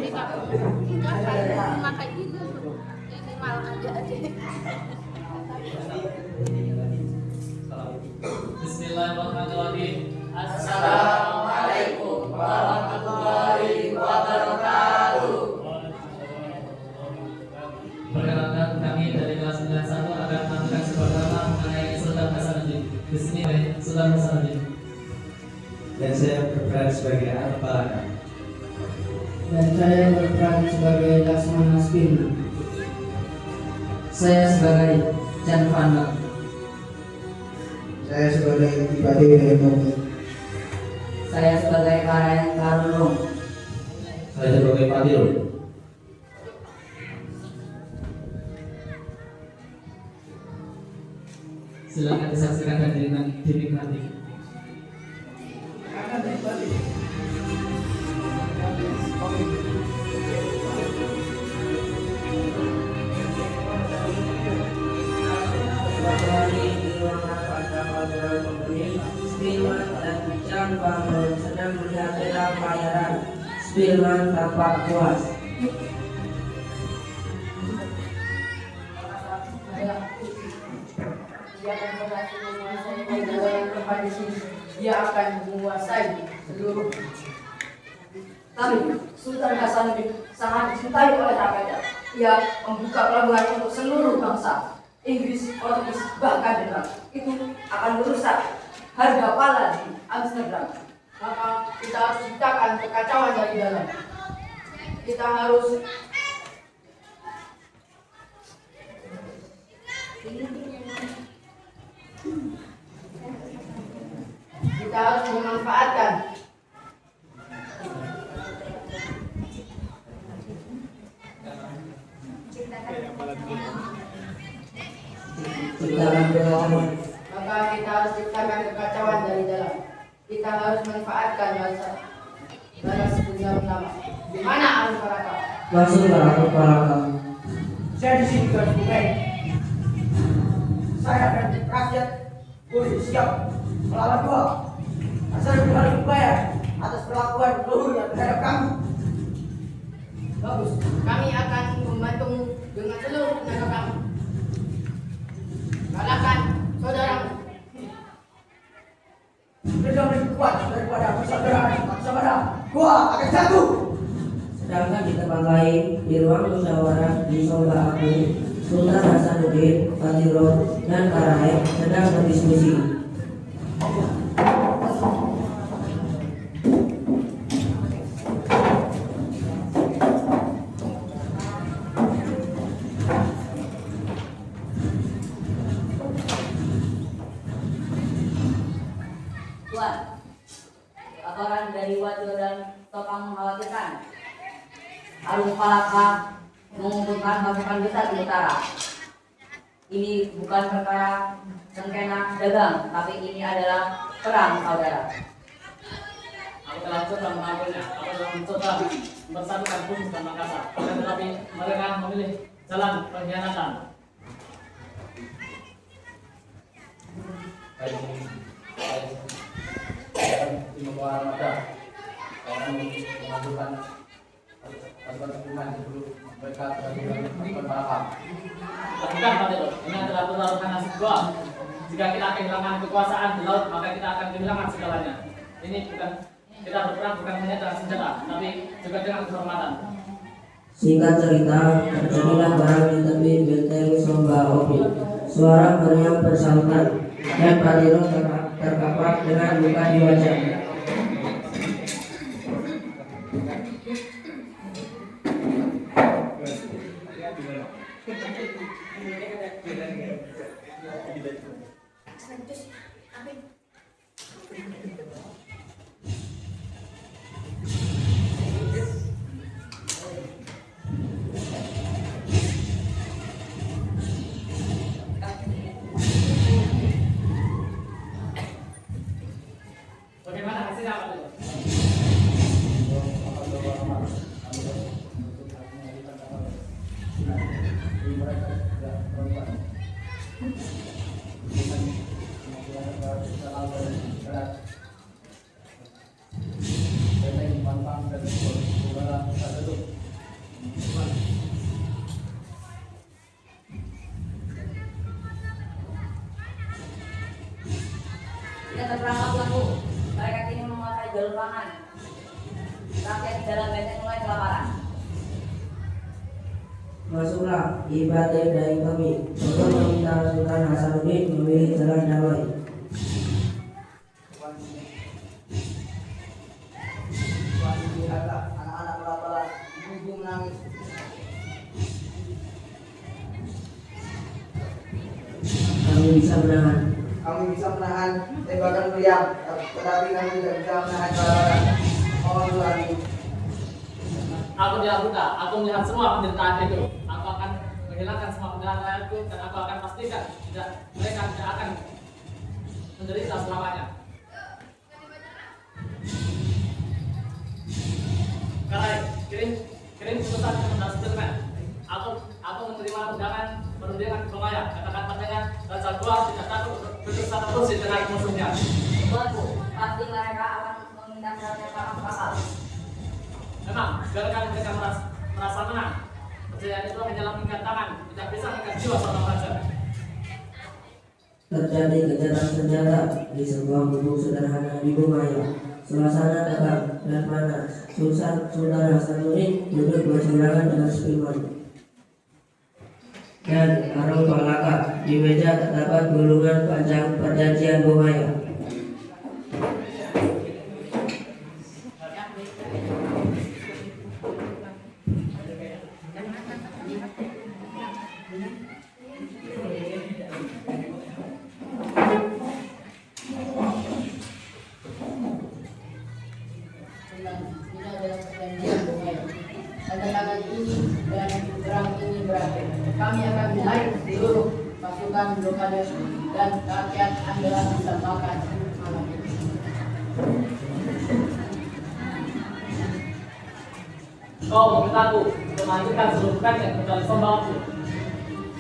Bismillahirrahmanirrahim. Assalamualaikum warahmatullahi wabarakatuh. Perkenalkan kami dari kelas 91 akan menampilkan sebuah drama mengenai Sultan Hasanuddin. Di sini Sultan Hasanuddin. Dan saya berperan sebagai anak Palaka. Dan saya berperan sebagai Laksmana Spirna. Saya sebagai Chan Panda. Saya sebagai Bupati Dayamukti. Saya sebagai Karen Karunung. Saya sebagai Padil. Silakan disaksikan dan dinikmati. Spillman dan Chan Bangun sedang melihat dalam bayaran. Spillman tampak puas. Dia akan berhasil menguasai dalam tempat di sini. Dia akan menguasai seluruh. Tapi Sultan Hasanuddin sangat dicintai oleh rakyatnya. Ia membuka pelabuhan untuk seluruh bangsa. Inggris, Portugis, bahkan Denmark itu akan merusak harga pala di Amsterdam. Maka kita harus ciptakan kekacauan dari dalam. Kita harus memanfaatkan maka kita harus ciptakan kekacauan dari dalam. Kita harus manfaatkan balas dendam lama. Di mana Arun Paraka? Masuklah ke Palaka. Saya di sini Tuan Bukai. Saya dan rakyat boleh siap melawan dua. Asal kembali dibayar atas perlakuan leluhurnya terhadap kami. Bagus. Kami akan membantu dengan seluruh tenaga kami. Kalahkan saudaramu. Beliau lebih kuat daripada persaudaraan. Gua akan jatuh. Sedangkan di tempat lain, di ruang musyawarah di Soba Abu, Sultan Hasanuddin, Fatiro, dan para rakyat sedang berdiskusi. Tuan, laporan dari Wajo dan Topang mengkhawatirkan Arung Palaka mengumpulkan pasukan besar di utara. Ini bukan perkara sengkena dagang, tapi ini adalah perang saudara. Aku telah coba mengampilnya. Aku telah mencoba mempersatukan Bumi dan Makassar. Tetapi mereka memilih jalan pengkhianatan. Di membawa armada mengajukan pasukan dukungan sebelum mereka melakukan balapan. Bukan Pak Tito, ini adalah pertaruhan nasib gua. Jika kita kehilangan kekuasaan di laut, maka kita akan kehilangan segalanya. Ini bukan kita berperang bukan hanya dengan senjata, tapi juga dengan kehormatan. Singkat cerita, terjadilah perang di tepi benteng Somba Obi. Suara meriam bersahutan dan Fatiro terkapar dengan luka di wajahnya. Bagaimana hasilnya Pak Tito? rakyat di dalam benteng mulai kelaparan. Masuklah ibadah dari kami untuk meminta Sultan Hasanuddin memilih jalan damai. Tuhan lihatlah anak-anak kelaparan, ibu-ibu menangis. Kami bisa menahan. Kami bisa menahan tembakan meriam, tetapi kami tidak bisa menahan kelaparan. Mohon Tuhan. Aku tidak buta, aku melihat semua penderitaan itu. Aku akan menghilangkan semua penderitaan rakyatku dan aku akan pastikan mereka tidak akan menderita selamanya. Karena kirim putusan ke Menara Sudirman. Aku menerima undangan perundingan ke Bungaya. Katakan padanya Raja Goa tidak takut duduk satu kursi dengan musuhnya. Tuanku, pasti mereka akan meminta jalannya para pasal. Memang, biarkan mereka merasa menang. Percayaan itu hanyalah mengikat tangan, tidak bisa mengikat jiwa seorang raja. Terjadi gencatan senjata di sebuah gubuk sederhana di Bungaya. Suasana tegang dan panas. Sultan Hasanuddin duduk berseberangan dengan Sudirman dan Arung Palaka. Di meja terdapat gulungan panjang perjanjian Bungaya. Ini adalah perjanjian Bungaya. Tanda tangan ini dan perang ini berakhir. Kami akan menarik seluruh pasukan blokade dan rakyat Anda bisa makan malam ini. Kau memintaku untuk melanjutkan seluruh benteng kecuali Sombaku,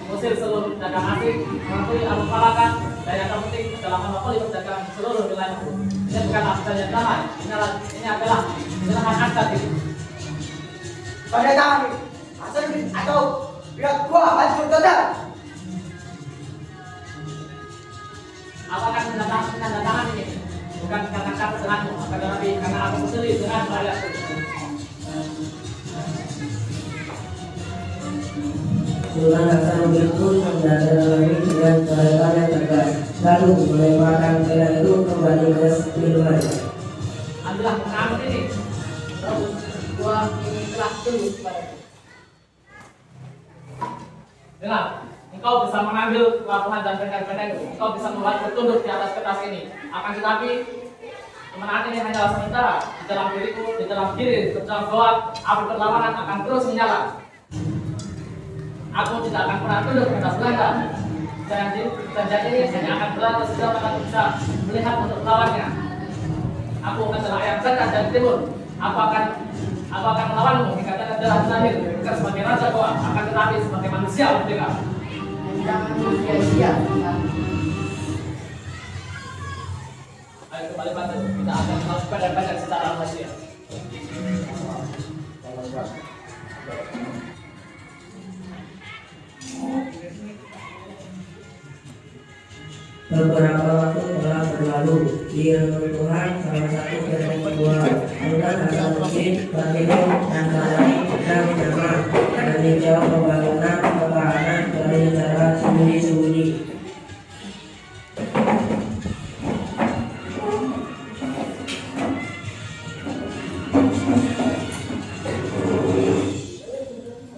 mengusir seluruh dagang asing, mengampuni Arung Palaka, dan yang terpenting adalah monopoli perdagangan di seluruh wilayahku. Ini bukanlah saja damai, ini adalah menyerahkan akta diri. Pada kami, Hasanuddin atau pihak gua hancur total. Aku akan menandatangan ini, bukan karena kamu denganmu, akan tetapi karena aku sendiri dengan rakyatku. Sultan Hasanuddin pun mendatangi dengan cara yang tegas, lalu melemparkan pedang itu kembali ke Sudirman. Ambillah pengamat ini. Uang ini telah tulus padaku. Dengar, engkau bisa mengambil pelabuhan dan benteng-bentengku. Engkau bisa membuat bertunduk di atas kertas ini. Akan tetapi, kemenangan ini hanyalah sementara. Di dalam diriku, di dalam diri, di dalam goa, api perlawanan akan terus menyala. Aku tidak akan pernah tunduk ke atas Belanda. Perjanjian ini hanya akan berlaku sejauh aku bisa melihat untuk melawannya. Aku adalah ayam jantan dari timur. Aku akan melawanmu hingga darah terakhir, bukan sebagai raja goa, akan tetapi sebagai manusia merdeka. Jangan sia-sia. Ayo kembali bantu, kita akan melakukan dan baca secara rahasia. Beberapa waktu telah berlalu. Di reruntuhan salah satu benteng kedua, Sultan Hasanuddin Batiro dan Balai sedang menyamar meninjau pembangunan pertahanan dari cara sembunyi-sembunyi.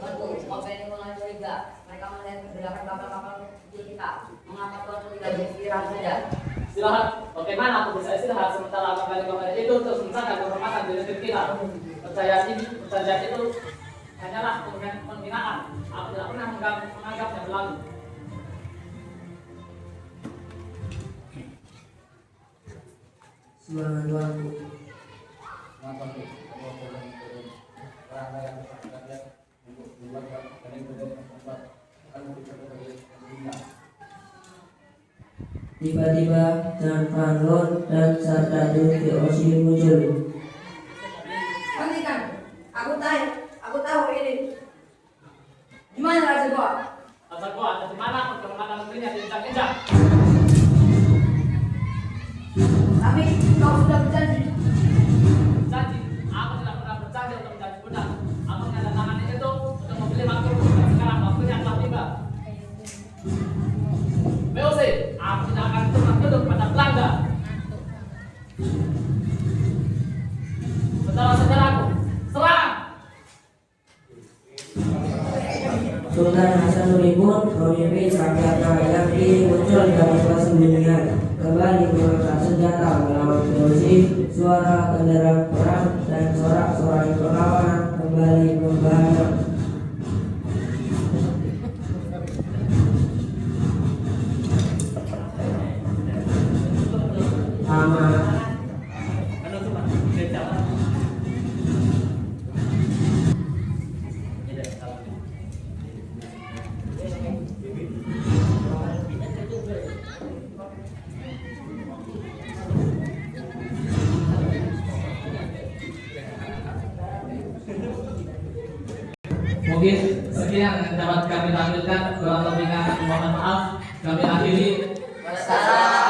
Tuanku, semoga ini mulai curiga. Mereka melihat pergerakan kapal-kapal kecil kita. Mengapa tuanku tidak beristirahat saja? Istirahat, bagaimana aku bisa istirahat sementara kapal-kapal itu terus mencatat kehormatan di negeri kita. Percayaan itu hanyalah penghinaan. Aku tidak pernah menganggapnya berlalu. Semangat tuanku. Kenapa tuh? Orang kaya rakyat untuk membuat benteng-benteng tempat akan diperbaiki. Tiba-tiba Chan Van Loan dan Sardadu Viosi muncul. Hentikan. Aku tahu ini. Di mana Raja Goa? Raja Goa ada di mana? Kehormatan negerinya diinjak-injak. Tapi kau sudah berjanji. Janji, aku tidak pernah Sultan Hasanuddin pun memimpin rakyatnya yang kini muncul dari persembunyian, kembali mengangkat senjata melawan Fauzi. Suara kendaraan perang dan sorak-sorai perlawanan kembali membahana. Mungkin sekian yang dapat kami tampilkan, kurang lebihnya mohon maaf. Kami akhiri. Wassalam.